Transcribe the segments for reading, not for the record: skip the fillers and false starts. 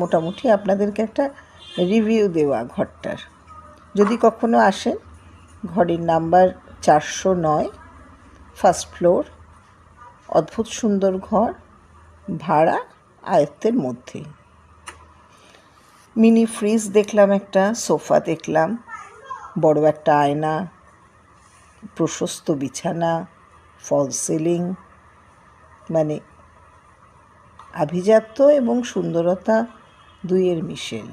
মোটামুটি আপনাদেরকে একটা রিভিউ দেওয়া ঘরটার। যদি কখনো আসেন, ঘরের নাম্বার 409, ফার্স্ট ফ্লোর। অদ্ভুত সুন্দর ঘর, ভাড়া আয়ত্তের মধ্যেই। মিনি ফ্রিজ দেখলাম, একটা সোফা দেখলাম, বড় একটা আয়না, প্রশস্ত বিছানা, ফল সিলিং, মানে আভিজাত্য এবং সুন্দরতা দুইয়ের মিশেল।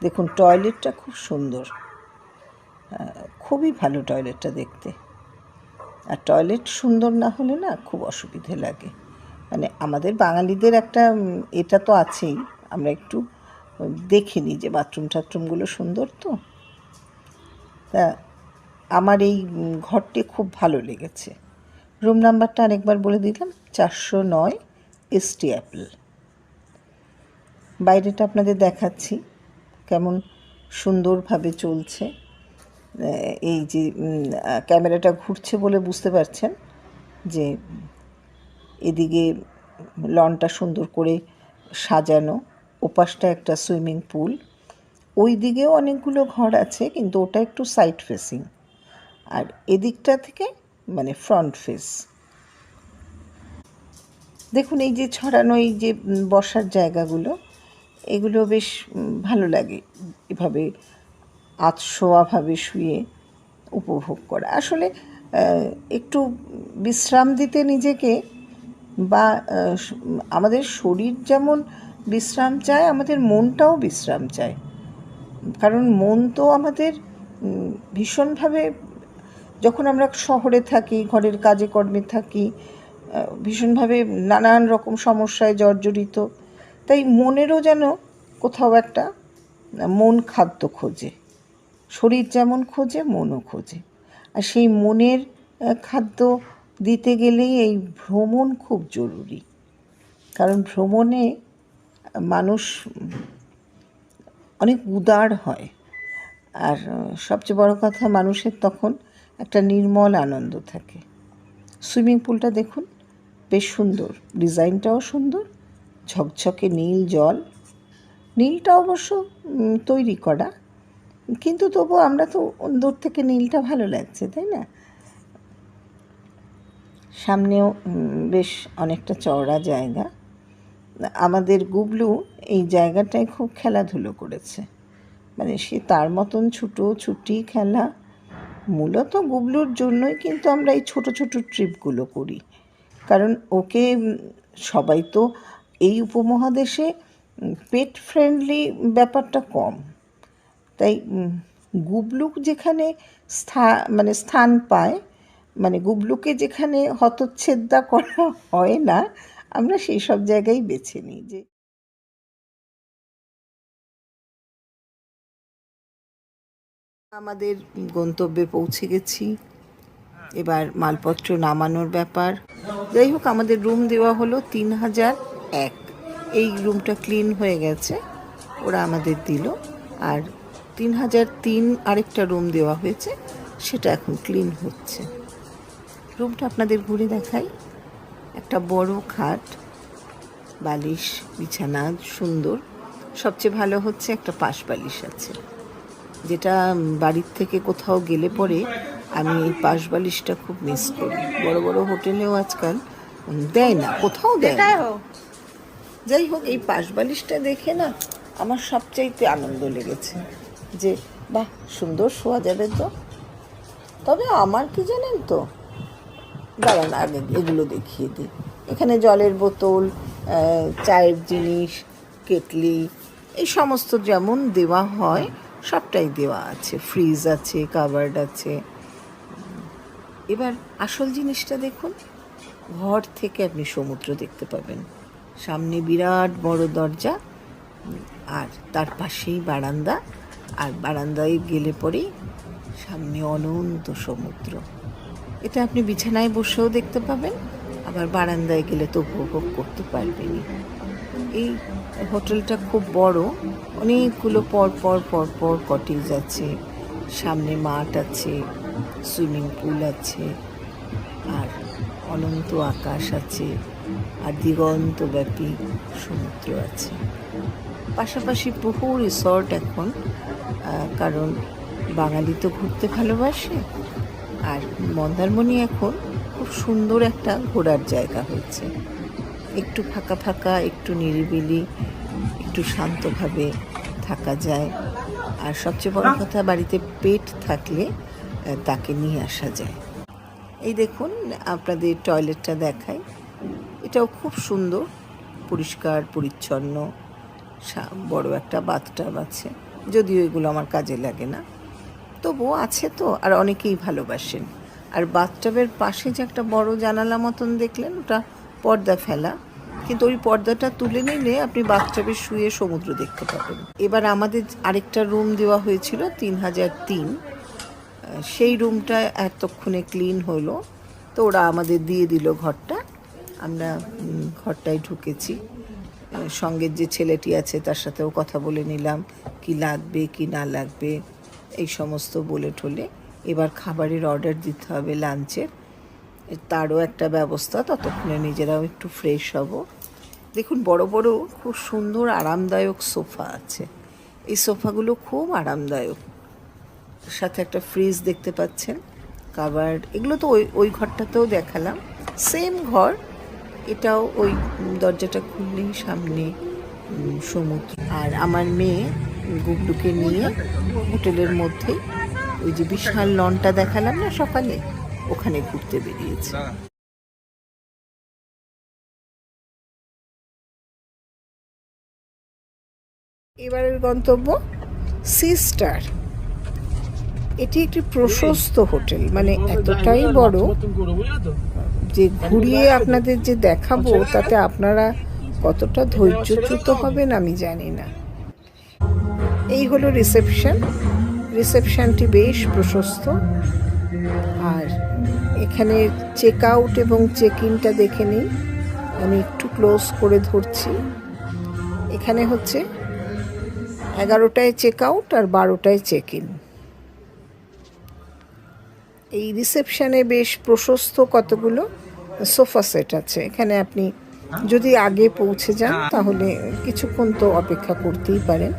দেখুন, টয়লেটটা খুব সুন্দর, খুবই ভালো টয়লেটটা দেখতে। আর টয়লেট সুন্দর না হলে না খুব অসুবিধে লাগে। মানে আমাদের বাঙালিদের একটা এটা তো আছেই, আমরা একটু দেখে নিই যে বাথরুম টাথরুমগুলো সুন্দর। তো তা আমার এই ঘরটি খুব ভালো লেগেছে। রুম নাম্বারটা আরেকবার বলে দিলাম, 409 এসটি অ্যাপল। বাইরেটা আপনাদের দেখাচ্ছি কেমন সুন্দরভাবে চলছে। এই যে ক্যামেরাটা ঘুরছে বলে বুঝতে পারছেন যে এদিকে লনটা সুন্দর করে সাজানো, ওপাশটা একটা সুইমিং পুল, ওই দিকেও অনেকগুলো ঘর আছে, কিন্তু ওটা একটু সাইড ফেসিং, আর এদিকটা থেকে মানে ফ্রন্ট ফেস। দেখুন, এই যে ছড়ানো এই যে বসার জায়গাগুলো, এগুলো বেশ ভালো লাগে, এভাবে আধশোয়াভাবে শুয়ে উপভোগ করা। আসলে একটু বিশ্রাম দিতে নিজেকে, বা আমাদের শরীর যেমন বিশ্রাম চায়, আমাদের মনটাও বিশ্রাম চায়। কারণ মন তো আমাদের ভীষণভাবে, যখন আমরা শহরে থাকি, ঘরের কাজে কর্মে থাকি, ভীষণভাবে নানান রকম সমস্যায় জর্জরিত, তাই মনেরও যেন কোথাও একটা মন খাদ্য খোঁজে। শরীর যেমন খোঁজে, মনও খোঁজে। আর সেই মনের খাদ্য দিতে গেলেই এই ভ্রমণ খুব জরুরি। কারণ ভ্রমণে মানুষ অনেক উদার হয়, আর সবচেয়ে বড় কথা, মানুষের তখন একটা নির্মল আনন্দ থাকে। সুইমিং পুলটা দেখুন, বেশ সুন্দর, ডিজাইনটাও সুন্দর, ঝকঝকে নীল জল। নীলটা অবশ্য তৈরি করা, কিন্তু তবু আমরা তো দূর থেকে নীলটা ভালো লাগছে, তাই না? সামনেও বেশ অনেকটা চওড়া জায়গা। আমাদের গুবলু এই জায়গাটায় খুব খেলাধুলো করেছে, মানে সে তার মতন ছুটি খেলা। মূলত গুবলুর জন্যই কিন্তু আমরা এই ছোট ছোট ট্রিপগুলো করি, কারণ ওকে সবাই তো এই উপমহাদেশে পেট ফ্রেন্ডলি ব্যাপারটা কম, তাই গুবলু যেখানে স্থান পায়, মানে গুবলুকে যেখানে হতচ্ছেদা করা হয় না, আমরা সেই সব জায়গায় বেছে নিই। যে আমাদের গন্তব্যে পৌঁছে গেছি, এবার মালপত্র নামানোর ব্যাপার। যাই হোক, আমাদের রুম দেওয়া হলো 3001। এই রুমটা ক্লিন হয়ে গেছে, ওরা আমাদের দিল। আর 3003 আরেকটা রুম দেওয়া হয়েছে, সেটা এখন ক্লিন হচ্ছে। রুমটা আপনাদের ঘুরে দেখাই। একটা বড় খাট, বালিশ, বিছানা সুন্দর। সবচেয়ে ভালো হচ্ছে একটা পাশ বালিশ আছে, যেটা বাড়ির থেকে কোথাও গেলে পরে আমি এই পাশ বালিশটা খুব মিস করি। বড় বড় হোটেলেও আজকাল দেয় না, কোথাও দেয় না। যাই হোক, এই পাশ বালিশটা দেখে না আমার সবচাইতে আনন্দ লেগেছে, যে বাহ, সুন্দর শোয়া যাবে তো। তবে আমার কি জানেন তো, দাঁড়ান আগে এগুলো দেখিয়ে দিই। এখানে জলের বোতল, চায়ের জিনিস, কেটলি, এই সমস্ত যেমন দেওয়া হয় সবটাই দেওয়া আছে। ফ্রিজ আছে, কাভার্ড আছে। এবার আসল জিনিসটা দেখুন, ঘর থেকে আপনি সমুদ্র দেখতে পাবেন। সামনে বিরাট বড় দরজা, আর তার পাশেই বারান্দা, আর বারান্দায় গেলে পরেই সামনে অনন্ত সমুদ্র। এটা আপনি বিছানায় বসেও দেখতে পাবেন, আবার বারান্দায় গেলে তো উপভোগ করতে পারবেনই। এই হোটেলটা খুব বড়, অনেকগুলো পর কটেজ আছে, সামনে মাঠ আছে, সুইমিং পুল আছে, আর অনন্ত আকাশ আছে, আর দিগন্তব্যাপী সমুদ্র আছে। পাশাপাশি বহু রিসর্ট এখন, কারণ বাঙালি তো ঘুরতে ভালোবাসে, আর মন্দারমণি এখন খুব সুন্দর একটা ঘোরার জায়গা হয়েছে। একটু ফাঁকা ফাঁকা, একটু নিরিবিলি, একটু শান্তভাবে থাকা যায়। আর সবচেয়ে বড় কথা, বাড়িতে পেট থাকলে তাকে নিয়ে আসা যায়। এই দেখুন, আপনাদের টয়লেটটা দেখাই। এটাও খুব সুন্দর, পরিষ্কার পরিচ্ছন্ন, বড় একটা বাথটাব আছে, যদিও এগুলো আমার কাজে লাগে না, তবুও আছে তো, আর অনেকেই ভালোবাসেন। আর বাথটাবের পাশে যে একটা বড় জানালা মতন দেখলেন, ওটা পর্দা ফেলা, কিন্তু ওই পর্দাটা তুলে নিলে আপনি বাথটাবে শুয়ে সমুদ্র দেখতে পাবেন। এবার আমাদের আরেকটা রুম দেওয়া হয়েছিল 3003, সেই রুমটা এতক্ষণে ক্লিন হলো, তো ওরা আমাদের দিয়ে দিল ঘরটা। আমরা ঘরটায় ঢুকেছি, সঙ্গের যে ছেলেটি আছে তার সাথেও কথা বলে নিলাম, কি লাগবে কি না লাগবে এই সমস্ত বলে ঠলে। এবার খাবারের অর্ডার দিতে হবে, লাঞ্চের, তারও একটা ব্যবস্থা। ততক্ষণে নিজেরাও একটু ফ্রেশ হব। দেখুন, বড় বড় খুব সুন্দর আরামদায়ক সোফা আছে। এই সোফাগুলো খুব আরামদায়ক, সাথে একটা ফ্রিজ দেখতে পাচ্ছেন, কাভার্ড। এগুলো তো ওই ঘরটাতেও দেখালাম, সেম ঘর। এটাও ওই দরজাটা খুললেই সামনে সমুদ্র। আর আমার মেয়ে গুবলুকে নিয়ে হোটেলের মধ্যেই ওই যে বিশাল লনটা দেখালাম না সকালে, ওখানে ঘুরতে বেরিয়েছে। এবারের গন্তব্য সি স্টার। এটি একটি প্রশস্ত হোটেল, মানে এতটাই বড় যে ঘুরিয়ে আপনাদের যে দেখাবো তাতে আপনারা কতটা ধৈর্যচ্যুত হবেন আমি জানি না। এই হলো রিসেপশনটি বেশ প্রশস্ত। আর এখানে চেক আউট এবং চেক ইনটা দেখে নিই, আমি একটু ক্লোজ করে ধরছি। এখানে হচ্ছে 11টায় চেক আউট আর 12টায় চেক ইন। এই রিসেপশনে বেশ প্রশস্ত কতগুলো সোফা সেট আছে। এখানে আপনি যদি আগে পৌঁছে যান তাহলে কিছুক্ষণ তো অপেক্ষা করতেই পারেন,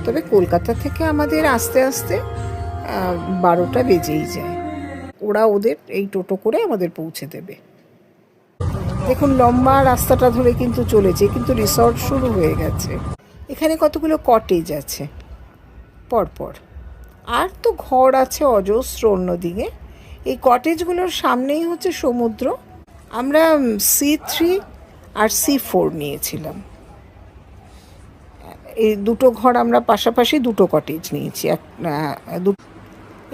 তবে কলকাতা থেকে আমাদের আস্তে আস্তে 12টা বেজেই যায়। ওরা ওদের এই টোটো করে আমাদের পৌঁছে দেবে। দেখুন, লম্বা রাস্তাটা ধরে কিন্তু চলেছে, কিন্তু রিসর্ট শুরু হয়ে গেছে। এখানে কতগুলো কটেজ আছে পরপর, আর তো ঘর আছে অজস্র অন্যদিকে। এই কটেজগুলোর সামনেই হচ্ছে সমুদ্র। আমরা C3 আর C4 নিয়েছিলাম। এই দুটো ঘর আমরা পাশাপাশি দুটো কটেজ নিয়েছি।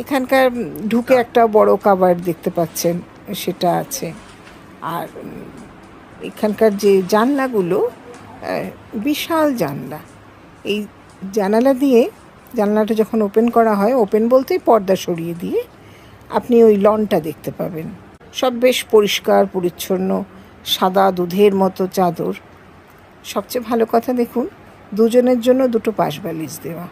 এখানকার ঢুকে একটা বড় কাভার্ড দেখতে পাচ্ছেন, সেটা আছে। আর এখানকার যে জানলাগুলো, বিশাল জানলা। এই জানলাটা যখন ওপেন করা হয়, ওপেন বলতেই পর্দা সরিয়ে দিয়ে আপনি ওই লনটা দেখতে পাবেন। সব বেশ পরিষ্কার পরিচ্ছন্ন, সাদা দুধের মতো চাদর। সবচেয়ে ভালো কথা, দেখুন, দুজনের জন্য দুটো পাশ বালিশ দেওয়া।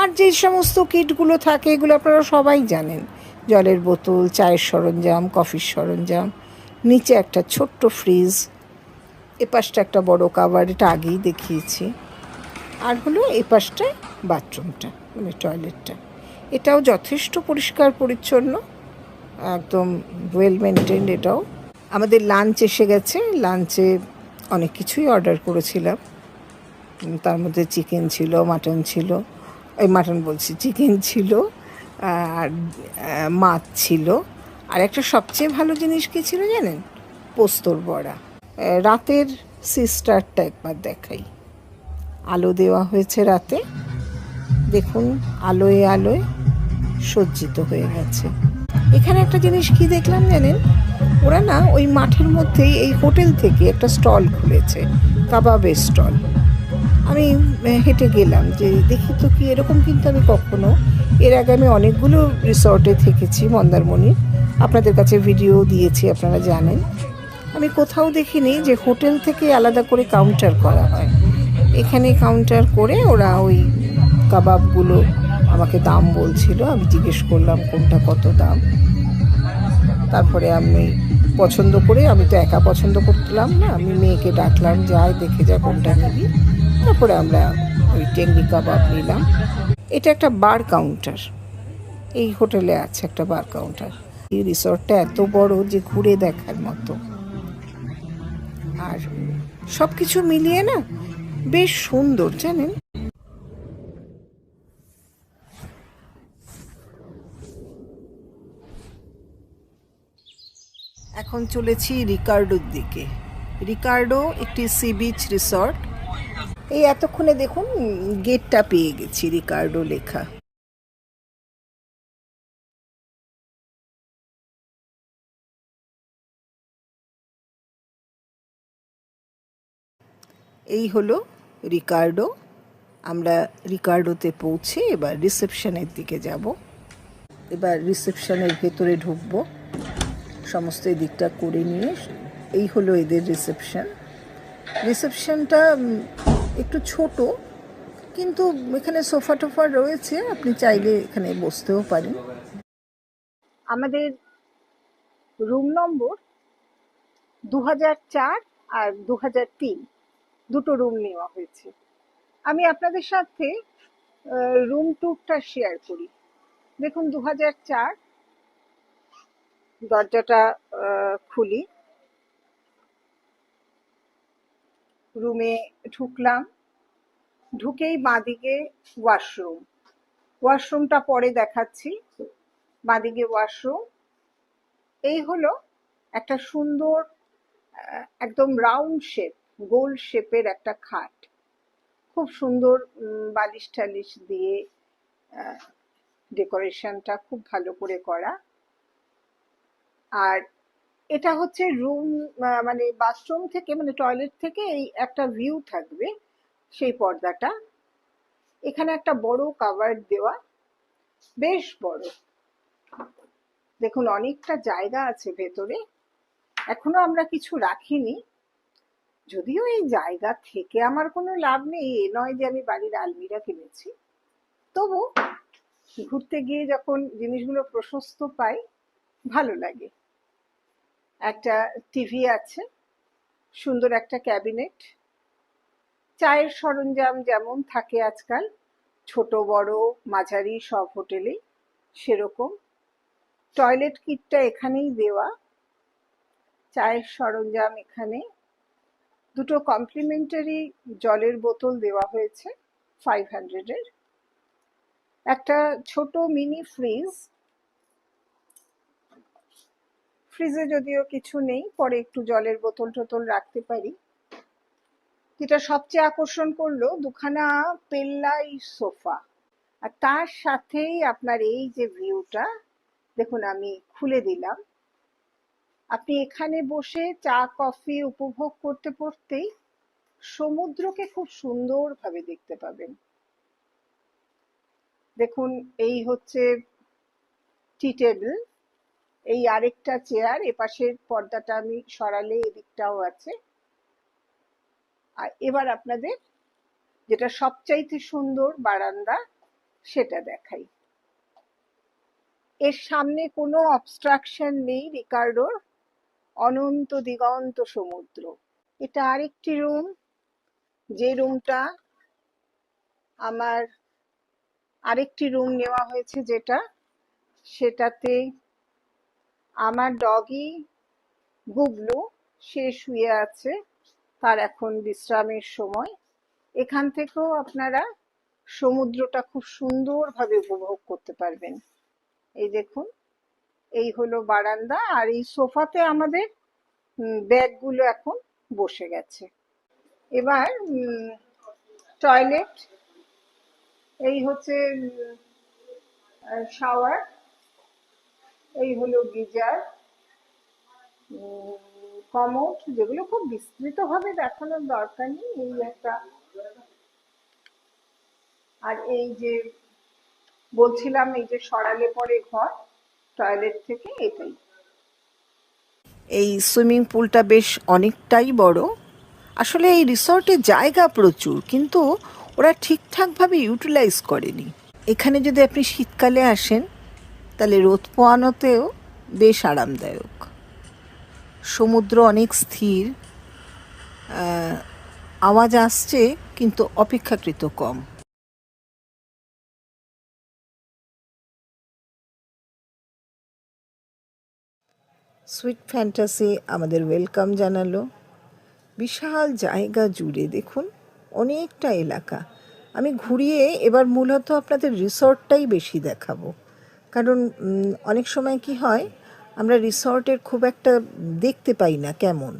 আর যে সমস্ত কিটগুলো থাকে এগুলো আপনারা সবাই জানেন, জলের বোতল, চায়ের সরঞ্জাম, কফির সরঞ্জাম, নিচে একটা ছোট্ট ফ্রিজ, এপাশটা একটা বড় কাভার্ড, এটা আগেই দেখিয়েছি। আর হলো এই পাশটায় বাথরুমটা, মানে টয়লেটটা, এটাও যথেষ্ট পরিষ্কার পরিচ্ছন্ন, একদম ওয়েল মেনটেন্ড। এটাও। আমাদের লাঞ্চ এসে গেছে। লাঞ্চে অনেক কিছুই অর্ডার করেছিলাম, তার মধ্যে চিকেন ছিল, মাটন ছিল, চিকেন ছিল, আর মাছ ছিল, আর একটা সবচেয়ে ভালো জিনিস কী ছিল জানেন? পোস্তর বড়া। রাতের সিস্টারটা একবার দেখাই। আলো দেওয়া হয়েছে রাতে, দেখুন, আলোয় আলোয় সজ্জিত হয়ে গেছে। এখানে একটা জিনিস কি দেখলাম জানেন? ওরা না ওই মাঠের মধ্যেই এই হোটেল থেকে একটা স্টল খুলেছে, কাবাবের স্টল। আমি হেঁটে গেলাম যে দেখি তো কি এরকম, কিন্তু আমি কখনো এর আগে আমি অনেকগুলো রিসর্টে থেকেছি মন্দারমণির, আপনাদের কাছে ভিডিও দিয়েছি, আপনারা জানেন। আমি কোথাও দেখিনি যে হোটেল থেকে আলাদা করে কাউন্টার করা হয়। এখানে কাউন্টার করে ওরা ওই কাবাবগুলো আমাকে দাম বলছিল। আমি জিজ্ঞেস করলাম কোনটা কত দাম। তারপরে আমি পছন্দ করে, আমি তো একা পছন্দ করলাম না, আমি মেয়েকে ডাকলাম, যাই দেখে যা কোনটা নিবি। তারপরে আমরা ওই টেংরি কাবাব নিলাম। এটা একটা বার কাউন্টার, এই হোটেলে আছে একটা বার কাউন্টার। এই রিসর্টটা এত বড় যে ঘুরে দেখার মতো, আর সব কিছু মিলিয়ে না বেশ সুন্দর, জানেন। এখন চলেছি রিকার্ডোর দিকে। রিকার্ডো একটি সি বিচ রিসর্ট। এই এতক্ষণে দেখুন গেটটা পেয়ে গেছি, রিকার্ডো লেখা। এই হলো রিকার্ডো। আমরা রিকার্ডোতে পৌঁছে এবার রিসেপশনের দিকে যাব। এবার রিসেপশনের ভেতরে ঢুকবো, সমস্ত দিকটা করে নিয়ে। এই হলো এদের রিসেপশন। রিসেপশনটা একটু ছোট, কিন্তু এখানে সোফা টোফা রয়েছে, আপনি চাইলে এখানে বসতেও পারেন। আমাদের রুম নম্বর 2004 আর 2003, দুটো রুম নেওয়া হয়েছে। আমি আপনাদের সাথে রুম ট্যুরটা শেয়ার করি। দেখুন 2004, দরজাটা খুলি, রুমে ঢুকলাম, ঢুকেই বাঁদিকে ওয়াশরুম। ওয়াশরুমটা পরে দেখাচ্ছি। বাঁদিকে ওয়াশরুম। এই হলো একটা সুন্দর একদম রাউন্ড শেপ, গোল শেপের একটা খাট, খুব সুন্দর বালিশ টালিশ দিয়ে ডেকোরেশনটা খুব ভালো করে করা। আর এটা হচ্ছে রুম, মানে বাথরুম থেকে, মানে টয়লেট থেকে এই একটা ভিউ থাকবে, সেই পর্দাটা। এখানে একটা বড় কাভার দেওয়া, বেশ বড়। দেখুন অনেকটা জায়গা আছে ভেতরে, এখনো আমরা কিছু রাখিনি। যদিও এই জায়গা থেকে আমার কোনো লাভ নেই, এ নয় যে আমি বাড়ির আলমিরা কিনেছি, তবু ঘুরতে গিয়ে যখন জিনিসগুলো প্রশস্ত পাই ভালো লাগে। একটা টিভি আছে, সুন্দর একটা ক্যাবিনেট, চায়ের সরঞ্জাম যেমন থাকে আজকাল, ছোট বড় মাঝারি সব হোটেলেই সেরকম। টয়লেট কিটটা এখানেই দেওয়া, চায়ের সরঞ্জাম এখানে। দুটো কমপ্লিমেন্টারি জলের বোতল দেওয়া হয়েছে 500-এর। একটা ছোট মিনি ফ্রিজ, ফ্রিজে যদিও কিছু নেই, পরে একটু জলের বোতল টোতল রাখতে পারি। যেটা সবচেয়ে আকর্ষণ করলো, দুখানা পেল্লাই সোফা, আর তার সাথেই আপনার এই যে ভিউটা দেখুন, আমি খুলে দিলাম। আপনি এখানে বসে চা কফি উপভোগ করতে করতেই সমুদ্রকে খুব সুন্দরভাবে দেখতে পাবেন। দেখুন এই হচ্ছে টি টেবিল, এই আরেকটা চেয়ার, এপাশের পর্দাটা আমি সরালে এদিকটাও আছে। আর এবার আপনাদের যেটা সবচাইতে সুন্দর বারান্দা সেটা দেখাই। এর সামনে কোনো অবস্ট্রাকশন নেই রিকার্ডোর, অনন্ত দিগন্ত সমুদ্র। এটা আরেকটি রুম, যে রুমটা আমার আরেকটি রুম নেওয়া হয়েছে, সেটাতে আমার ডগি গুবলু সে শুয়ে আছে, তার এখন বিশ্রামের সময়। এখান থেকেও আপনারা সমুদ্রটা খুব সুন্দরভাবে উপভোগ করতে পারবেন। এই দেখুন, এই হলো বারান্দা, আর এই সোফাতে আমাদের ব্যাগগুলো এখন বসে গেছে। এবার টয়লেট, এই হচ্ছে শাওয়ার, এই হলো গিজার, কমোড, যেগুলো খুব বিস্তৃতভাবে দেখানোর দরকার নেই, এই একটা। আর এই যে বলছিলাম, এই যে সরালে পরে ঘর টয়লেট থেকে, এটাই। এই সুইমিং পুলটা বেশ অনেকটাই বড়। আসলে এই রিসর্টে জায়গা প্রচুর, কিন্তু ওরা ঠিকঠাকভাবে ইউটিলাইজ করেনি। এখানে যদি আপনি শীতকালে আসেন তাহলে রোদ পোয়ানোতেও বেশ আরামদায়ক। সমুদ্র অনেক স্থির, আওয়াজ আসছে কিন্তু অপেক্ষাকৃত কম। সুইট ফ্যান্টাসি আমাদের ওয়েলকাম জানালো। বিশাল জায়গা জুড়ে দেখুন, অনেকটা এলাকা। আমি ঘুরিয়ে এবার মূলত আপনাদের রিসর্টটাই বেশি দেখাবো, কারণ অনেক সময় কি হয়, আমরা রিসর্টের খুব একটা দেখতে পাই না কেমন।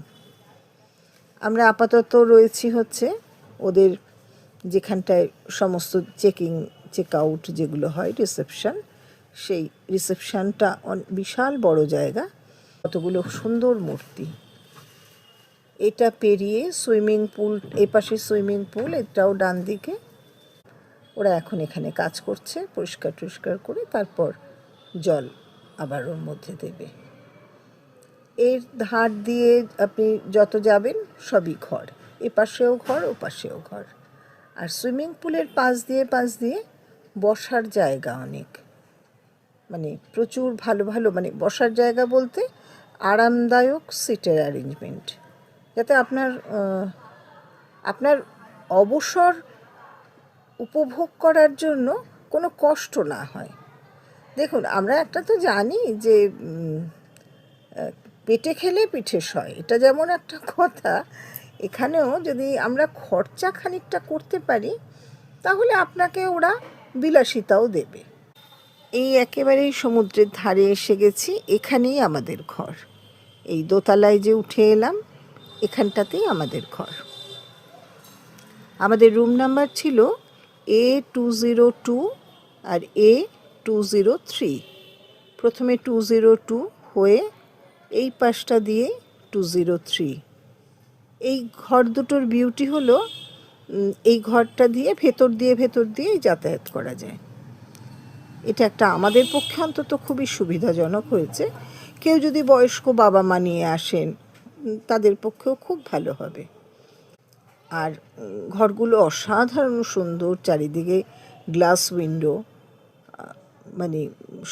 আমরা আপাতত রয়েছি হচ্ছে ওদের যেখানটায় সমস্ত চেক আউট যেগুলো হয়, রিসেপশন, সেই রিসেপশনটা বিশাল বড় জায়গা, কতগুলো সুন্দর মূর্তি। এটা পেরিয়ে সুইমিং পুল, এপাশে সুইমিং পুল, এটাও ডান দিকে। ওরা এখন এখানে কাজ করছে, পরিষ্কার টরিষ্কার করে তারপর জল আবার ওর মধ্যে দেবে। এর ধার দিয়ে আপনি যত যাবেন সবই ঘর, এপাশেও ঘর ওপাশেও ঘর। আর সুইমিং পুলের পাশ দিয়ে বসার জায়গা অনেক, মানে প্রচুর ভালো ভালো, মানে বসার জায়গা বলতে আরামদায়ক সিটের অ্যারেঞ্জমেন্ট, যাতে আপনার অবসর উপভোগ করার জন্য কোনো কষ্ট না হয়। দেখুন, আমরা একটা তো জানি যে পেটে খেলে পিঠে সয়, এটা যেমন একটা কথা, এখানেও যদি আমরা খরচা খানিকটা করতে পারি তাহলে আপনাকে ওরা বিলাসিতাও দেবে। এই একেবারেই সমুদ্রের ধারে এসে গেছি, এখানেই আমাদের ঘর। এই দোতলায় যে উঠে এলাম, এখানটাতেই আমাদের ঘর। আমাদের রুম নাম্বার ছিল A202 আর A203। প্রথমে 202 হয়ে এই পাশটা দিয়ে 203। এই ঘর দুটোর বিউটি হলো, এই ঘরটা দিয়ে ভেতর দিয়ে যাতায়াত করা যায়। এটা একটা আমাদের পক্ষে অন্তত খুবই সুবিধাজনক হয়েছে। কেউ যদি বয়স্ক বাবা মা নিয়ে আসেন, তাদের পক্ষেও খুব ভালো হবে। আর ঘরগুলো অসাধারণ সুন্দর, চারিদিকে গ্লাস উইন্ডো, মানে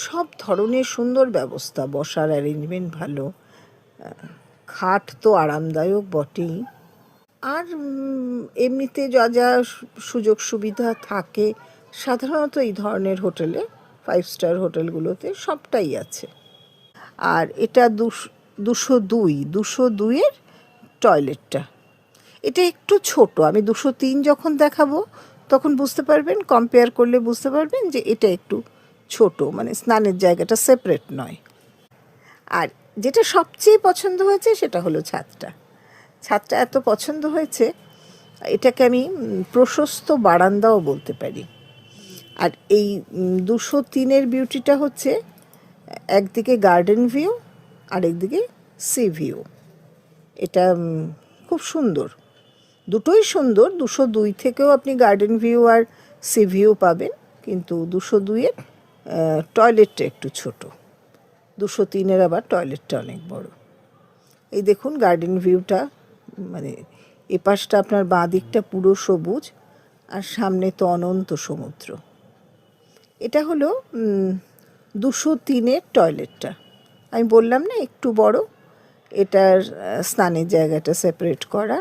সব ধরনের সুন্দর ব্যবস্থা, বসার অ্যারেঞ্জমেন্ট ভালো, খাট তো আরামদায়ক বটেই। আর এমনিতে যা যা সুযোগ সুবিধা থাকে সাধারণত এই ধরনের হোটেলে, 5 স্টার হোটেলগুলোতে সবটাই আছে। আর এটা 202-এর টয়লেটটা, এটা একটু ছোট। আমি 203 যখন দেখাবো তখন বুঝতে পারবেন, কম্পেয়ার করলে বুঝতে পারবেন যে এটা একটু ছোট, মানে স্নানের জায়গাটা সেপারেট নয়। আর যেটা সবচেয়ে পছন্দ হয়েছে সেটা হলো ছাদটা। এত পছন্দ হয়েছে, এটাকে আমি প্রশস্ত বারান্দাও বলতে পারি। আর এই 203-এর বিউটিটা হচ্ছে একদিকে গার্ডেন ভিউ আর একদিকে সি ভিউ। এটা খুব সুন্দর, দুটোই সুন্দর। 202 থেকেও আপনি গার্ডেন ভিউ আর সি ভিউ পাবেন, কিন্তু 202-এর টয়লেটটা একটু ছোট, 203-এর আবার টয়লেটটা অনেক বড়। এই দেখুন গার্ডেন ভিউটা, মানে এপাশটা আপনার বাঁ দিকটা পুরো সবুজ, আর সামনে তো অনন্ত সমুদ্র। এটা হলো 203-এর টয়লেটটা। আমি বললাম না একটু বড়, এটার স্নানের জায়গাটা সেপারেট করা,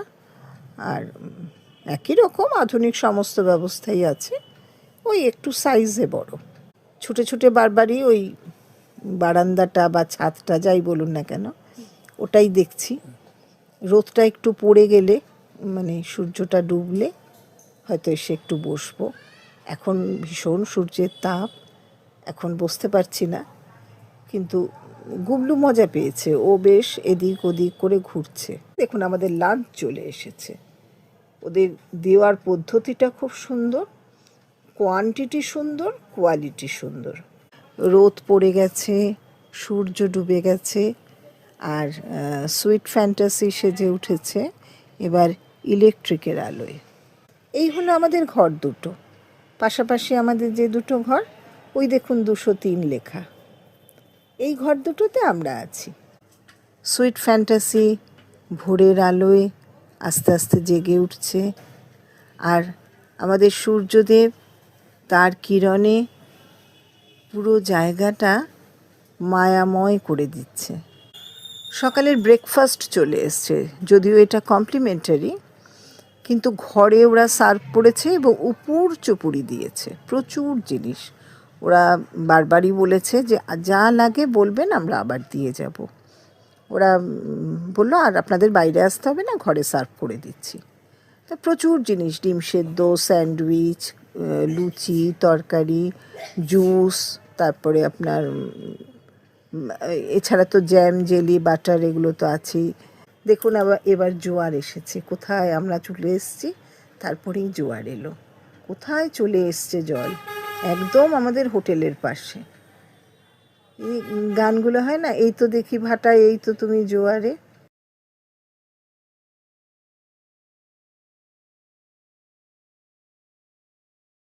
আর একই রকম আধুনিক সমস্ত ব্যবস্থাই আছে, ওই একটু সাইজে বড়। ছুটে বারবারই ওই বারান্দাটা বা ছাদটা যাই বলুন না কেন, ওটাই দেখছি। রোদটা একটু পড়ে গেলে, মানে সূর্যটা ডুবলে হয়তো এসে একটু বসবো। এখন ভীষণ সূর্যের তাপ, এখন বসতে পারছি না, কিন্তু গুবলু মজা পেয়েছে, ও বেশ এদিক ওদিক করে ঘুরছে। দেখুন আমাদের লাঞ্চ চলে এসেছে। ওদের দেওয়ার পদ্ধতিটা খুব সুন্দর, কোয়ান্টিটি সুন্দর, কোয়ালিটি সুন্দর। রোদ পড়ে গেছে, সূর্য ডুবে গেছে, আর সুইট ফ্যান্টাসি সেজে উঠেছে এবার ইলেকট্রিকের আলোয়। এই হলো আমাদের ঘর দুটো। পাশাপাশি আমাদের যে দুটো ঘর, ওই দেখুন 203 লেখা, এই ঘর দুটোতে আমরা আছি। সুইট ফ্যান্টাসি ভোরের আলোয় আস্তে আস্তে জেগে উঠছে, আর আমাদের সূর্যদেব তার কিরণে পুরো জায়গাটা মায়াময় করে দিচ্ছে। সকালের ব্রেকফাস্ট চলে এসছে, যদিও এটা কমপ্লিমেন্টারি, কিন্তু ঘরে ওরা সার্ভ করেছে এবং উপর চুপুরি দিয়েছে, প্রচুর জিনিস। ওরা বারবারই বলেছে যে যা লাগে বলবেন, আমরা আবার দিয়ে যাব। ওরা বললো আর আপনাদের বাইরে আসতে হবে না, ঘরে সার্ভ করে দিচ্ছি। তা প্রচুর জিনিস, ডিম সেদ্ধ, স্যান্ডউইচ, লুচি, তরকারি, জুস, তারপরে আপনার এছাড়া তো জ্যাম, জেলি, বাটার, এগুলো তো আছেই। দেখুন এবার জোয়ার এসেছে, কোথায় আমরা চলে এসেছি, তারপরেই জোয়ার এলো। কোথায় চলে এসছে জল, একদম আমাদের হোটেলের পাশে। এই গানগুলো হয় না, এই তো দেখি ভাটায়, এই তো তুমি জোয়ারে।